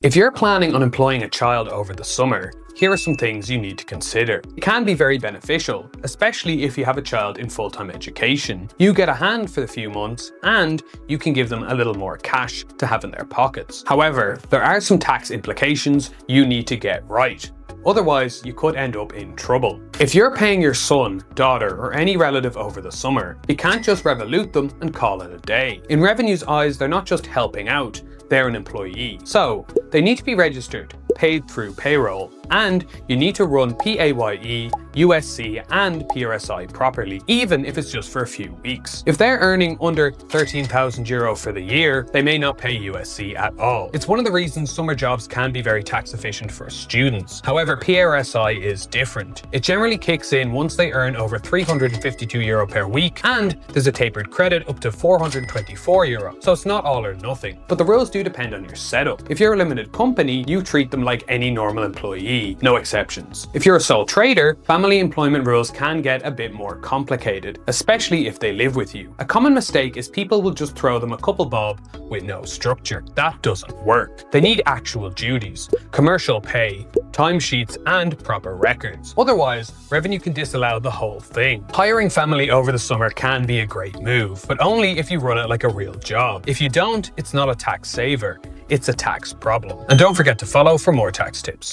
If you're planning on employing a child over the summer, here are some things you need to consider. It can be very beneficial, especially if you have a child in full-time education. You get a hand for the few months and you can give them a little more cash to have in their pockets. However, there are some tax implications you need to get right. Otherwise, you could end up in trouble. If you're paying your son, daughter, or any relative over the summer, you can't just revolute them and call it a day. In Revenue's eyes, they're not just helping out, they're an employee. So, they need to be registered, paid through payroll, and you need to run PAYE, USC, and PRSI properly, even if it's just for a few weeks. If they're earning under €13,000 for the year, they may not pay USC at all. It's one of the reasons summer jobs can be very tax efficient for students. However, PRSI is different. It generally kicks in once they earn over €352 per week, and there's a tapered credit up to €424, so it's not all or nothing. But the rules do depend on your setup. If you're a limited company, you treat them like any normal employee, no exceptions. If you're a sole trader, family employment rules can get a bit more complicated, especially if they live with you. A common mistake is people will just throw them a couple bob with no structure. That doesn't work. They need actual duties, commercial pay, timesheets, and proper records. Otherwise, Revenue can disallow the whole thing. Hiring family over the summer can be a great move, but only if you run it like a real job. If you don't, it's not a tax saver. It's a tax problem. And don't forget to follow for more tax tips.